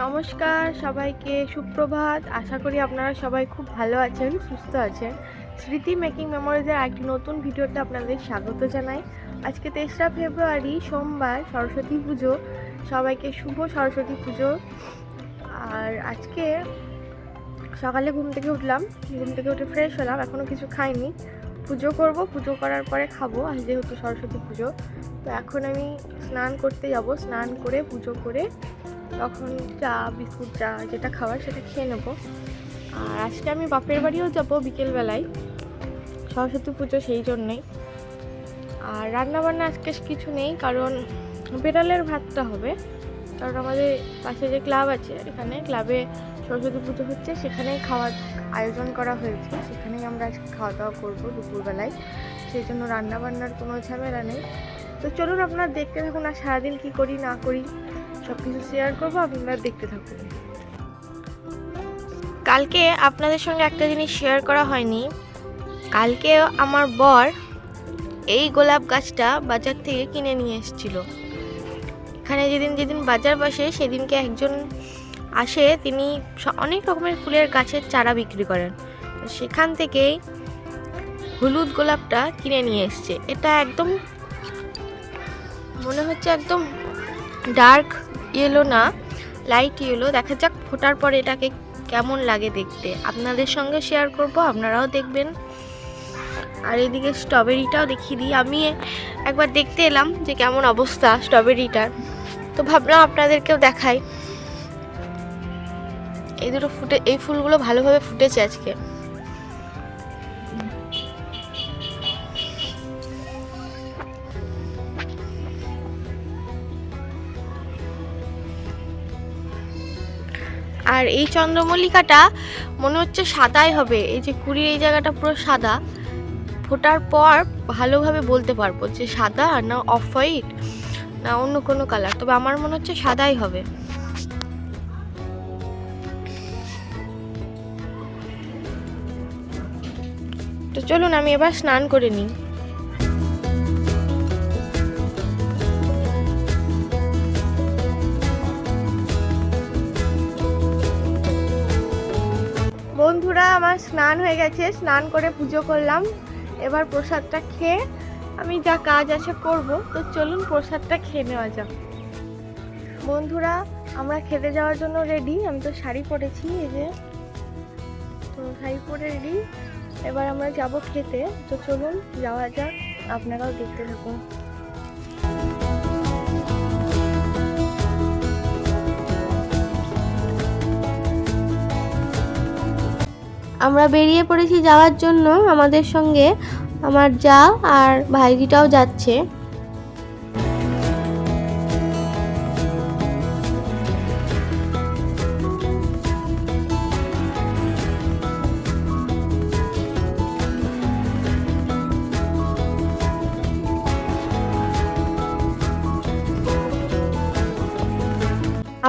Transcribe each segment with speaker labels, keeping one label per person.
Speaker 1: নমস্কার সবাইকে, সুপ্রভাত। আশা করি আপনারা সবাই খুব ভালো আছেন, সুস্থ আছেন। স্মৃতি মেকিং মেমোরিজের একটি নতুন ভিডিওতে আপনাদের স্বাগত জানাই। আজকে 3রা ফেব্রুয়ারি সোমবার, সরস্বতী পুজো। সবাইকে শুভ সরস্বতী পুজো। আর আজকে সকালে ঘুম থেকে উঠে ফ্রেশ হলাম, এখনও কিছু খাইনি। পুজো করব, পুজো করার পরে খাবো, আজ যেহেতু সরস্বতী পুজো। তো এখন আমি স্নান করতে যাব, স্নান করে পুজো করে তখন চা বিস্কুট চা যেটা খাবার সেটা খেয়ে নেবো। আর আজকে আমি বাপের বাড়িও যাব বিকেলবেলায়, সরস্বতী পুজো সেই জন্যেই। আর রান্নাবান্না আজকে কিছু নেই, কারণ বেড়ালের ভাতটা হবে। কারণ আমাদের পাশে যে ক্লাব আছে, এখানে ক্লাবে সরস্বতী পুজো হচ্ছে, সেখানেই খাওয়ার আয়োজন করা হয়েছে, সেখানেই আমরা আজকে খাওয়া দাওয়া করবো দুপুরবেলায়। সেই জন্য রান্নাবান্নার কোনো ঝামেলা নেই। তো চলুন আপনারা দেখতে থাকুন, আর সারাদিন কী করি না করি সব কিছু শেয়ার করবো, আপনারা দেখতে থাকুন। কালকে আপনাদের সঙ্গে একটা জিনিস শেয়ার করা হয়নি। কালকে আমার বর এই গোলাপ গাছটা বাজার থেকে কিনে নিয়ে এসেছিল। এখানে যেদিন বাজার বসে সেদিনকে একজন আসে, তিনি অনেক রকমের ফুলের গাছের চারা বিক্রি করেন। সেখান থেকেই হলুদ গোলাপটা কিনে নিয়ে এসছে। এটা একদম মনে হচ্ছে একদম ডার্ক ইয়েলো না, লাইট ইয়েলো। দেখা যাক ফোটার পরে এটাকে কেমন লাগে দেখতে, আপনাদের সঙ্গে শেয়ার করব, আপনারাও দেখবেন। আর এদিকে স্ট্রবেরিটাও দেখিয়ে দিই। আমি একবার দেখতে এলাম যে কেমন অবস্থা স্ট্রবেরিটার, তো ভাবলাম আপনাদেরকেও দেখাই। এই ফুলগুলো ভালোভাবে ফুটেছে আজকে। আর এই চন্দ্রমল্লিকাটা মনে হচ্ছে সাদাই হবে। এই যে কুড়ির এই জায়গাটা পুরো সাদা। ফোটার পর ভালোভাবে বলতে পারবো যে সাদা না অফ হোয়াইট না অন্য কোনো কালার, তবে আমার মনে হচ্ছে সাদাই হবে। তো চলুন আমি এবার স্নান করে নিই। বন্ধুরা, আমার স্নান হয়ে গেছে, স্নান করে পুজো করলাম। এবার প্রসাদটা খেয়ে আমি যা কাজ আছে করব। তো চলুন প্রসাদটা খেয়ে নেওয়া যাক। বন্ধুরা, আমরা খেতে যাওয়ার জন্য রেডি। আমি তো শাড়ি পরেছি, এই যে তো শাড়ি পরে রেডি। এবার আমরা যাব খেতে। তো চলুন যাওয়া যাক, আপনারাও দেখতে থাকুন। আমরা বেরিয়ে পড়েছি যাওয়ার জন্য। আমাদের সঙ্গে আমার যা আর ভাইজিটাও যাচ্ছে।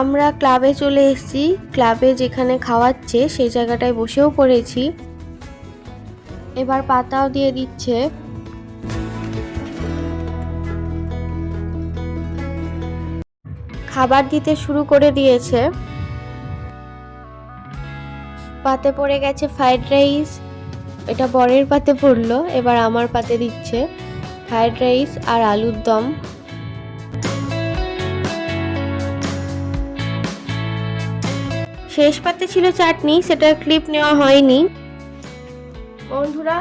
Speaker 1: আমরা ক্লাবে চলে এসেছি। ক্লাবে যেখানে খাওয়াচ্ছে সেই জায়গাটায় বসেও পড়েছি। এবার পাতাও দিয়ে দিচ্ছে। খাবার দিতে শুরু করে দিয়েছে। পাতে পড়ে গেছে ফ্রাইড রাইস, এটা বরের পাতে পড়লো, এবার আমার পাতে দিচ্ছে ফ্রাইড রাইস আর আলুর দম। শেষ পাতে ছিল চাটনি, সেটার ক্লিপ নেওয়া হয়নি। বন্ধুরা,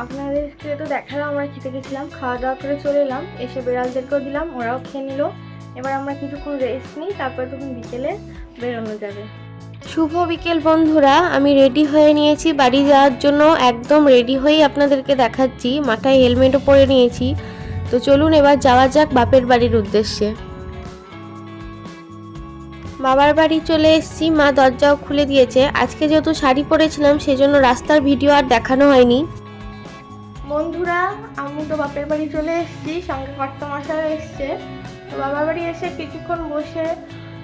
Speaker 1: আপনাদেরকে তো দেখালাম আমরা খেতে গেছিলাম, খাওয়া দাওয়া করে চলে এলাম। এসে বেড়ালদেরকেও দিলাম, ওরাও খেয়ে নিল। এবার আমরা কিছুক্ষণ রেস্ট নিই, তারপর তখন বিকেলে বেরোনো যাবে। শুভ বিকেল বন্ধুরা, আমি রেডি হয়ে নিয়েছি বাড়ি যাওয়ার জন্য। একদম রেডি হয়েই আপনাদেরকে দেখাচ্ছি, মাথায় হেলমেটও পরে নিয়েছি। তো চলুন এবার যাওয়া যাক বাপের বাড়ির উদ্দেশ্যে। বাবার বাড়ি চলে এসেছি, মা দরজাও খুলে দিয়েছে। আজকে যেহেতু শাড়ি পরেছিলাম সেজন্য রাস্তার ভিডিও আর দেখানো হয়নি। বন্ধুরা, আমি তো বাপের বাড়ি চলে এসেছি, সঙ্গে কর্তামশাইও এসছে। তো বাবার বাড়ি এসে কিছুক্ষণ বসে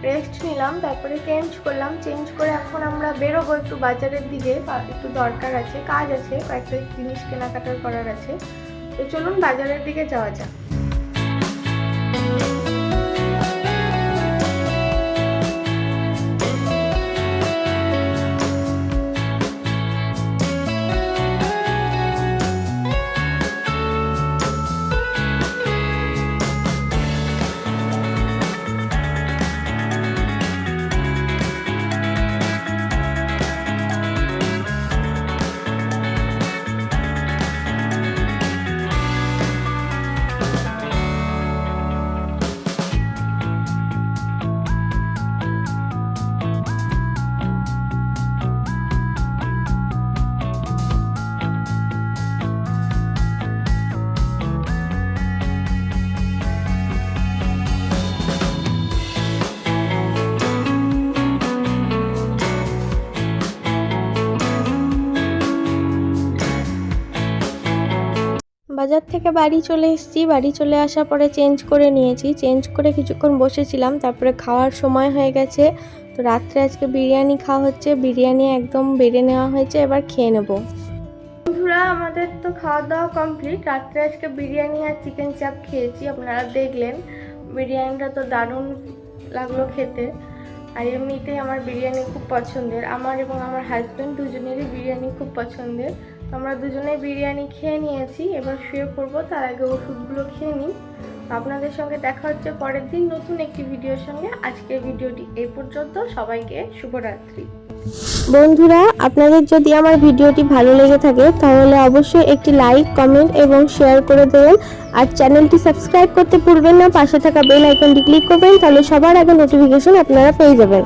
Speaker 1: রেস্ট নিলাম, তারপরে চেঞ্জ করলাম। চেঞ্জ করে এখন আমরা বেরোবো একটু বাজারের দিকে, একটু দরকার আছে, কাজ আছে, কয়েকটা জিনিস কেনাকাটার করার আছে। তো চলুন বাজারের দিকে যাওয়া যাক। বাজার থেকে বাড়ি চলে এসেছি। বাড়ি চলে আসার পরে চেঞ্জ করে নিয়েছি, চেঞ্জ করে কিছুক্ষণ বসেছিলাম, তারপরে খাওয়ার সময় হয়ে গেছে। তো রাত্রে আজকে বিরিয়ানি খাওয়া হচ্ছে, বিরিয়ানি একদম বেড়ে নেওয়া হয়েছে, এবার খেয়ে নেব। বন্ধুরা, আমাদের তো খাওয়া দাওয়া কমপ্লিট। রাত্রে আজকে বিরিয়ানি আর চিকেন চাপ খেয়েছি, আপনারা দেখলেন। বিরিয়ানিটা তো দারুণ লাগলো খেতে, আর এমনিতেই আমার বিরিয়ানি খুব পছন্দের। আমার এবং আমার হাজব্যান্ড দুজনেরই বিরিয়ানি খুব পছন্দের। আমরা দুজনেই বিরিয়ানি খেয়ে নিয়েছি, এবার শুয়ে পড়বো, তার আগে ওষুধগুলো খেয়ে নিই। আপনাদের সঙ্গে দেখা হচ্ছে পরের দিন নতুন একটি ভিডিওর সঙ্গে। আজকের ভিডিওটি এই পর্যন্ত, সবাইকে শুভরাত্রি। বন্ধুরা, আপনাদের যদি আমার ভিডিওটি ভালো লেগে থাকে তাহলে অবশ্যই একটি লাইক, কমেন্ট এবং শেয়ার করে দেবেন। আর চ্যানেলটি সাবস্ক্রাইব করতে ভুলবেন না, পাশে থাকা বেল আইকনটি ক্লিক করবেন, তাহলে সবার আগে নোটিফিকেশন আপনারা পেয়ে যাবেন।